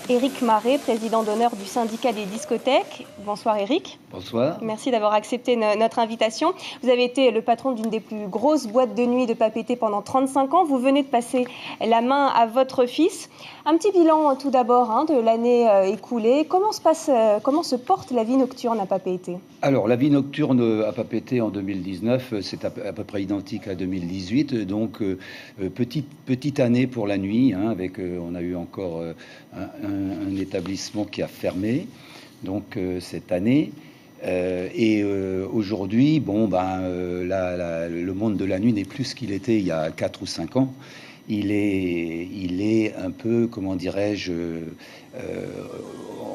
Éric Maré, président d'honneur du syndicat des discothèques. Bonsoir Éric. Bonsoir. Merci d'avoir accepté notre invitation. Vous avez été le patron d'une des plus grosses boîtes de nuit de Papeete pendant 35 ans. Vous venez de passer la main à votre fils. Un petit bilan tout d'abord de l'année écoulée. Comment se porte la vie nocturne à Papeete? Alors, la vie nocturne à Papeete en 2019, c'est à peu près identique à 2018. Donc, petite année pour la nuit, on a eu encore un établissement qui a fermé donc cette année. Aujourd'hui, le monde de la nuit n'est plus ce qu'il était il y a 4 ou 5 ans. Il est un peu, comment dirais-je,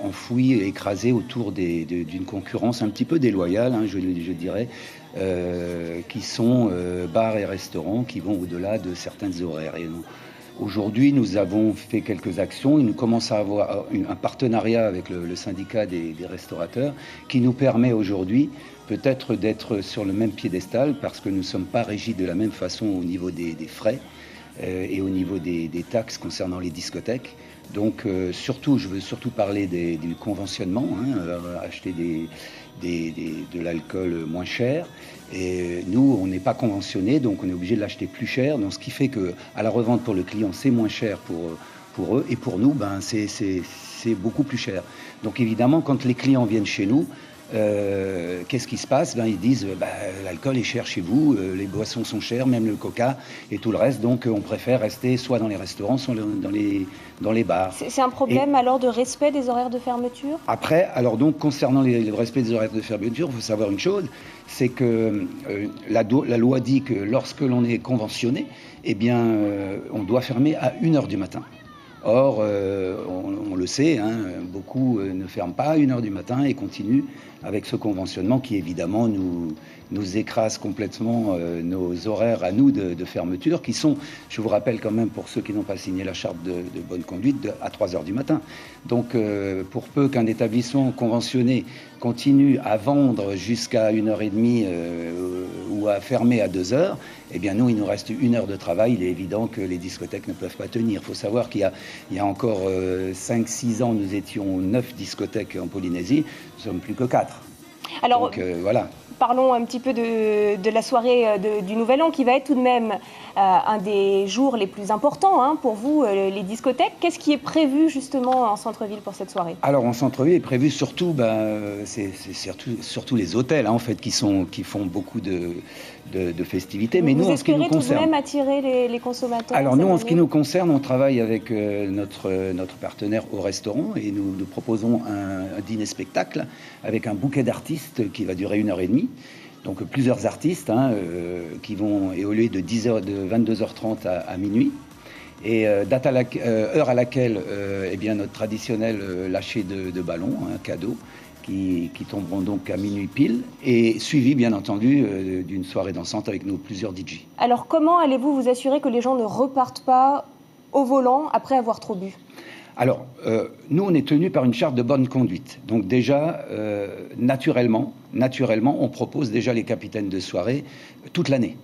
enfoui, écrasé autour d'une concurrence un petit peu déloyale, je dirais, qui sont bars et restaurants qui vont au-delà de certaines horaires. Et aujourd'hui, nous avons fait quelques actions. Nous commençons à avoir un partenariat avec le syndicat des restaurateurs qui nous permet aujourd'hui peut-être d'être sur le même piédestal parce que nous ne sommes pas régis de la même façon au niveau des frais et au niveau des taxes concernant les discothèques. Donc je veux surtout parler du conventionnement, acheter de l'alcool moins cher. Et nous, on n'est pas conventionné, donc on est obligé de l'acheter plus cher. Donc, ce qui fait qu'à la revente pour le client, c'est moins cher pour eux. Et pour nous, c'est beaucoup plus cher. Donc évidemment, quand les clients viennent chez nous, qu'est-ce qui se passe? Ils disent l'alcool est cher chez vous, les boissons sont chères, même le coca et tout le reste. Donc on préfère rester soit dans les restaurants, soit dans les bars. C'est un problème alors de respect des horaires de fermeture? Après, alors donc concernant le respect des horaires de fermeture, il faut savoir une chose, c'est que la loi dit que lorsque l'on est conventionné, on doit fermer à 1h du matin. Or, on le sait, beaucoup ne ferment pas à 1h du matin et continuent avec ce conventionnement qui, évidemment, nous écrase complètement nos horaires à nous de fermeture, qui sont, je vous rappelle quand même, pour ceux qui n'ont pas signé la charte de bonne conduite, à 3h du matin. Donc, pour peu qu'un établissement conventionné continue à vendre jusqu'à 1h30 ou à fermer à 2h, nous, il nous reste 1 heure de travail. Il est évident que les discothèques ne peuvent pas tenir. Il faut savoir qu'il y a encore 5-6 ans, nous étions 9 discothèques en Polynésie. Nous sommes plus que 4. Alors, donc, voilà. Parlons un petit peu de la soirée du Nouvel An qui va être tout de même un des jours les plus importants pour vous, les discothèques. Qu'est-ce qui est prévu justement en centre-ville pour cette soirée? Alors en centre-ville est prévu surtout, c'est surtout les hôtels en fait qui font beaucoup de festivités. Mais nous, en ce qui nous concerne, tout de même attirer les consommateurs? Alors nous, en ce qui nous concerne, on travaille avec notre partenaire au restaurant et nous proposons un dîner-spectacle avec un bouquet d'artistes qui va durer 1h30. Donc plusieurs artistes qui vont évoluer de 22h30 à minuit. Et heure à laquelle notre traditionnel lâcher de ballons, cadeau, qui tomberont donc à minuit pile, et suivi bien entendu d'une soirée dansante avec nos plusieurs DJ. Alors comment allez-vous vous assurer que les gens ne repartent pas au volant après avoir trop bu? Alors, nous, on est tenus par une charte de bonne conduite. Donc déjà, naturellement, on propose déjà les capitaines de soirée toute l'année.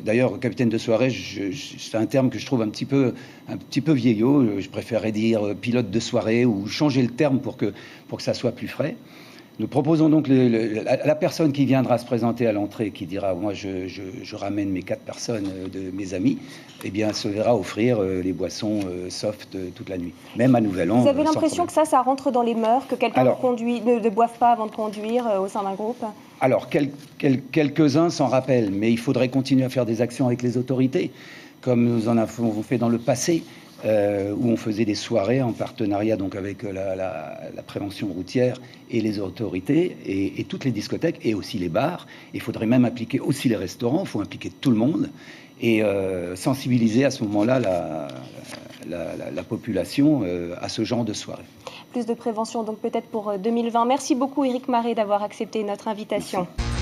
D'ailleurs, capitaine de soirée, c'est un terme que je trouve un petit peu vieillot. Je préférerais dire pilote de soirée ou changer le terme pour que ça soit plus frais. Nous proposons donc la personne qui viendra se présenter à l'entrée, qui dira « moi je ramène mes 4 personnes de mes amis », se verra offrir les boissons soft toute la nuit, même à Nouvel An. Vous avez l'impression que ça rentre dans les mœurs, que quelqu'un ne boive pas avant de conduire au sein d'un groupe? Alors, quelques-uns s'en rappellent, mais il faudrait continuer à faire des actions avec les autorités, comme nous en avons fait dans le passé, où on faisait des soirées en partenariat donc avec la prévention routière et les autorités et toutes les discothèques et aussi les bars. Il faudrait même impliquer aussi les restaurants, il faut impliquer tout le monde et sensibiliser à ce moment-là la population à ce genre de soirée. Plus de prévention donc peut-être pour 2020. Merci beaucoup Éric Maré d'avoir accepté notre invitation. Merci.